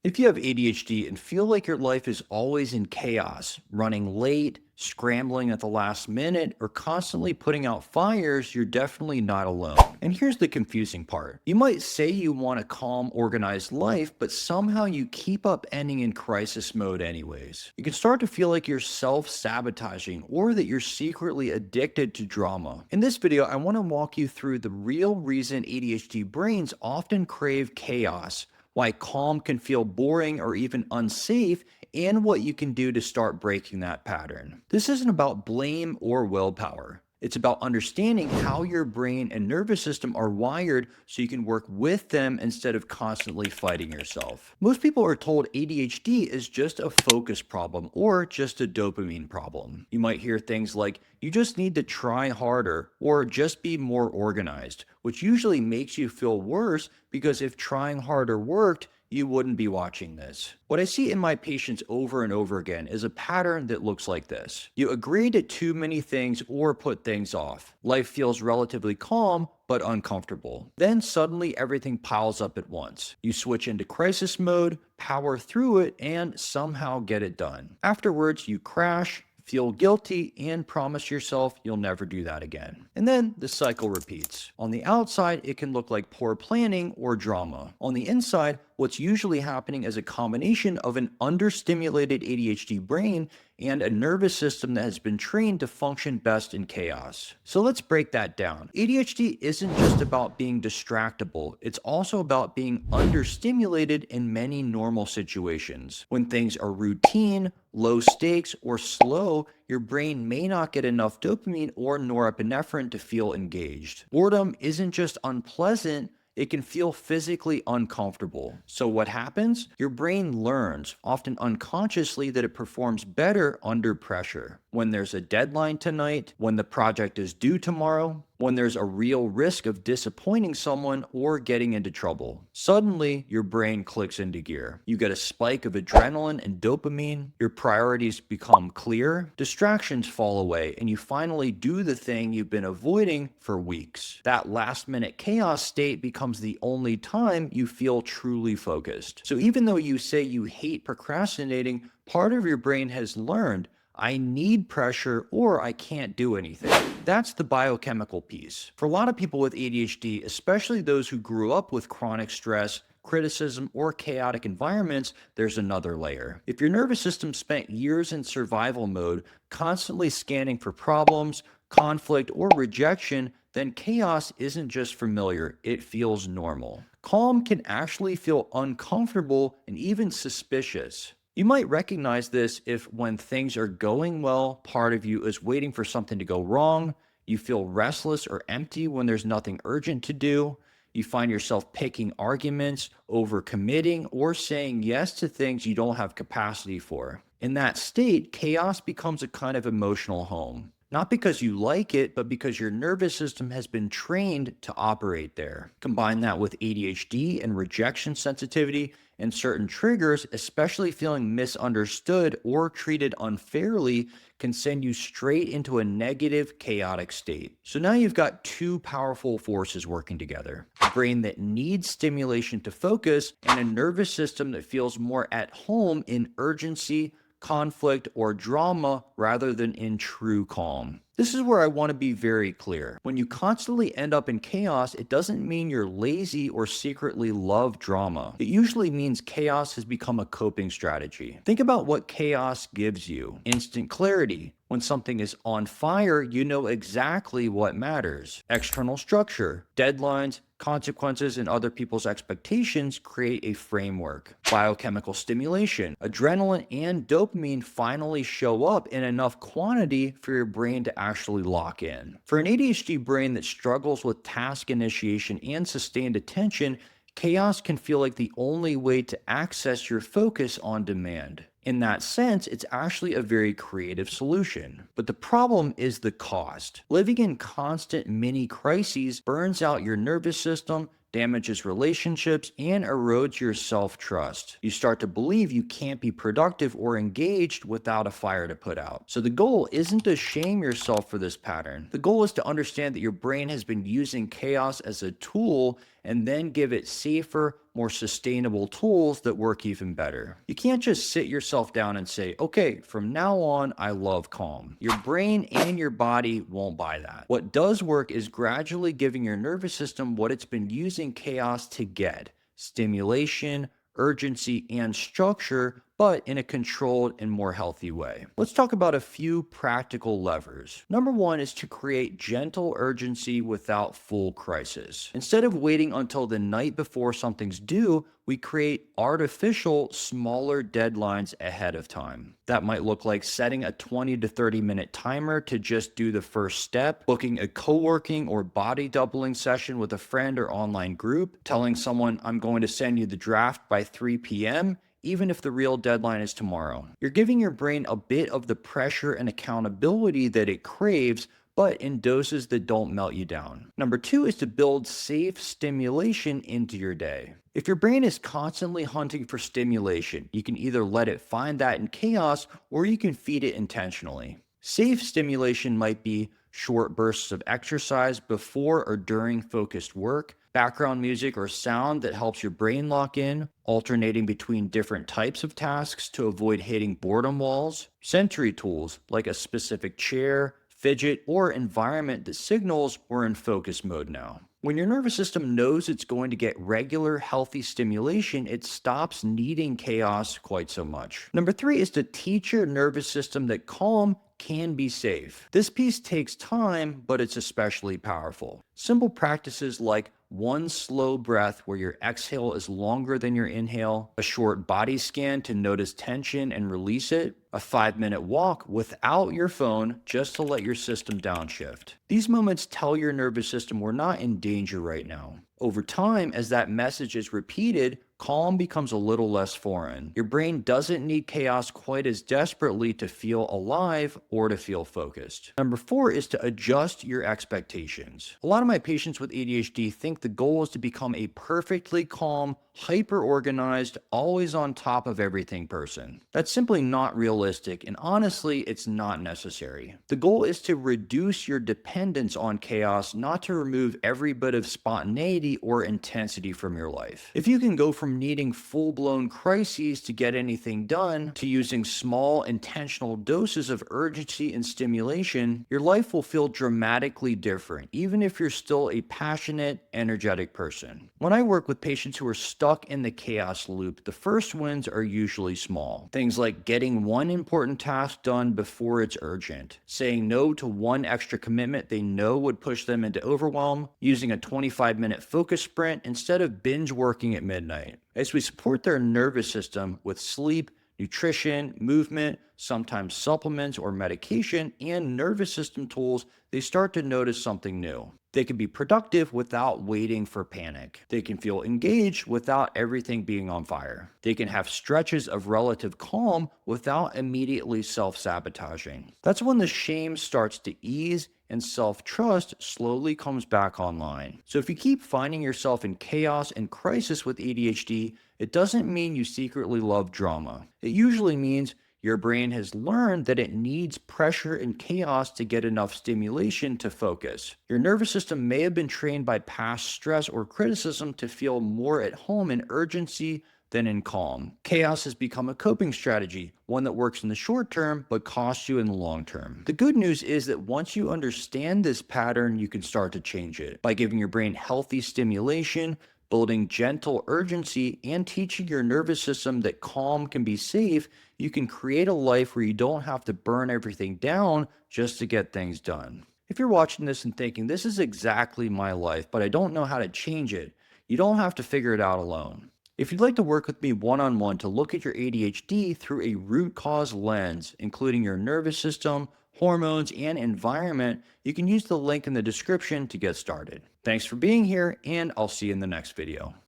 If you have ADHD and feel like your life is always in chaos, running late, scrambling at the last minute, or constantly putting out fires, you're definitely not alone. And here's the confusing part. You might say you want a calm, organized life, but somehow you keep up ending in crisis mode anyways. You can start to feel like you're self-sabotaging or that you're secretly addicted to drama. In this video, I want to walk you through the real reason ADHD brains often crave chaos, why calm can feel boring or even unsafe, and what you can do to start breaking that pattern. This isn't about blame or willpower. It's about understanding how your brain and nervous system are wired so you can work with them instead of constantly fighting yourself. Most people are told ADHD is just a focus problem or just a dopamine problem. You might hear things like, you just need to try harder or just be more organized, which usually makes you feel worse because if trying harder worked, you wouldn't be watching this. What I see in my patients over and over again is a pattern that looks like this. You agree to too many things or put things off. Life feels relatively calm, but uncomfortable. Then suddenly everything piles up at once. You switch into crisis mode, power through it, and somehow get it done. Afterwards, you crash, feel guilty, and promise yourself you'll never do that again. And then the cycle repeats. On the outside, it can look like poor planning or drama. On the inside, what's usually happening is a combination of an understimulated ADHD brain and a nervous system that has been trained to function best in chaos. So let's break that down. ADHD isn't just about being distractible, it's also about being understimulated in many normal situations. When things are routine, low stakes, or slow, your brain may not get enough dopamine or norepinephrine to feel engaged. Boredom isn't just unpleasant, it can feel physically uncomfortable. So what happens? Your brain learns, often unconsciously, that it performs better under pressure. When there's a deadline tonight, when the project is due tomorrow, when there's a real risk of disappointing someone or getting into trouble. Suddenly, your brain clicks into gear. You get a spike of adrenaline and dopamine, your priorities become clear, distractions fall away, and you finally do the thing you've been avoiding for weeks. That last-minute chaos state becomes the only time you feel truly focused. So even though you say you hate procrastinating, part of your brain has learned, I need pressure or I can't do anything. That's the biochemical piece. For a lot of people with ADHD, especially those who grew up with chronic stress, criticism, or chaotic environments, there's another layer. If your nervous system spent years in survival mode, constantly scanning for problems, conflict, or rejection, then chaos isn't just familiar, it feels normal. Calm can actually feel uncomfortable and even suspicious. You might recognize this if, when things are going well, part of you is waiting for something to go wrong, you feel restless or empty when there's nothing urgent to do, you find yourself picking arguments, overcommitting, or saying yes to things you don't have capacity for. In that state, chaos becomes a kind of emotional home. Not because you like it, but because your nervous system has been trained to operate there. Combine that with ADHD and rejection sensitivity, and certain triggers, especially feeling misunderstood or treated unfairly, can send you straight into a negative, chaotic state. So now you've got two powerful forces working together: a brain that needs stimulation to focus, and a nervous system that feels more at home in urgency, conflict, or drama rather than in true calm. This is where I want to be very clear. When you constantly end up in chaos, it doesn't mean you're lazy or secretly love drama. It usually means chaos has become a coping strategy. Think about what chaos gives you: instant clarity. When something is on fire, you know exactly what matters. External structure, deadlines, consequences, and other people's expectations create a framework. Biochemical stimulation. Adrenaline and dopamine finally show up in enough quantity for your brain to actually lock in. For an ADHD brain that struggles with task initiation and sustained attention, chaos can feel like the only way to access your focus on demand. In that sense, it's actually a very creative solution. But the problem is the cost. Living in constant mini crises burns out your nervous system, damages relationships, and erodes your self-trust. You start to believe you can't be productive or engaged without a fire to put out. So the goal isn't to shame yourself for this pattern. The goal is to understand that your brain has been using chaos as a tool and then give it safer, more sustainable tools that work even better. You can't just sit yourself down and say, okay, from now on, I love calm. Your brain and your body won't buy that. What does work is gradually giving your nervous system what it's been using chaos to get: stimulation, urgency, and structure, but in a controlled and more healthy way. Let's talk about a few practical levers. Number one is to create gentle urgency without full crisis. Instead of waiting until the night before something's due, we create artificial, smaller deadlines ahead of time. That might look like setting a 20 to 30 minute timer to just do the first step, booking a co-working or body doubling session with a friend or online group, telling someone, I'm going to send you the draft by 3 p.m., even if the real deadline is tomorrow. You're giving your brain a bit of the pressure and accountability that it craves, but in doses that don't melt you down. Number two is to build safe stimulation into your day. If your brain is constantly hunting for stimulation, you can either let it find that in chaos or you can feed it intentionally. Safe stimulation might be short bursts of exercise before or during focused work, background music or sound that helps your brain lock in, alternating between different types of tasks to avoid hitting boredom walls, sensory tools like a specific chair, fidget, or environment that signals we're in focus mode now. When your nervous system knows it's going to get regular, healthy stimulation, it stops needing chaos quite so much. Number three is to teach your nervous system that calm can be safe. This piece takes time, but it's especially powerful. Simple practices like one slow breath where your exhale is longer than your inhale, a short body scan to notice tension and release it, a 5-minute walk without your phone just to let your system downshift. These moments tell your nervous system we're not in danger right now. Over time, as that message is repeated, calm becomes a little less foreign. Your brain doesn't need chaos quite as desperately to feel alive or to feel focused. Number four is to adjust your expectations. A lot of my patients with ADHD think the goal is to become a perfectly calm, hyper-organized, always on top of everything person. That's simply not realistic, and honestly, it's not necessary. The goal is to reduce your dependence on chaos, not to remove every bit of spontaneity or intensity from your life. If you can go from needing full-blown crises to get anything done to using small, intentional doses of urgency and stimulation, your life will feel dramatically different, even if you're still a passionate, energetic person. When I work with patients who are stuck in the chaos loop, the first wins are usually small. Things like getting one important task done before it's urgent, saying no to one extra commitment they know would push them into overwhelm, using a 25-minute focus sprint instead of binge working at midnight. As we support their nervous system with sleep, nutrition, movement, sometimes supplements or medication, and nervous system tools, they start to notice something new. They can be productive without waiting for panic. They can feel engaged without everything being on fire. They can have stretches of relative calm without immediately self-sabotaging. That's when the shame starts to ease and self-trust slowly comes back online. So if you keep finding yourself in chaos and crisis with ADHD, it doesn't mean you secretly love drama. It usually means your brain has learned that it needs pressure and chaos to get enough stimulation to focus. Your nervous system may have been trained by past stress or criticism to feel more at home in urgency than in calm. Chaos has become a coping strategy, one that works in the short term but costs you in the long term. The good news is that once you understand this pattern, you can start to change it by giving your brain healthy stimulation, building gentle urgency, and teaching your nervous system that calm can be safe. You can create a life where you don't have to burn everything down just to get things done. If you're watching this and thinking, this is exactly my life, but I don't know how to change it, you don't have to figure it out alone. If you'd like to work with me one-on-one to look at your ADHD through a root cause lens, including your nervous system, hormones, and environment, you can use the link in the description to get started. Thanks for being here, and I'll see you in the next video.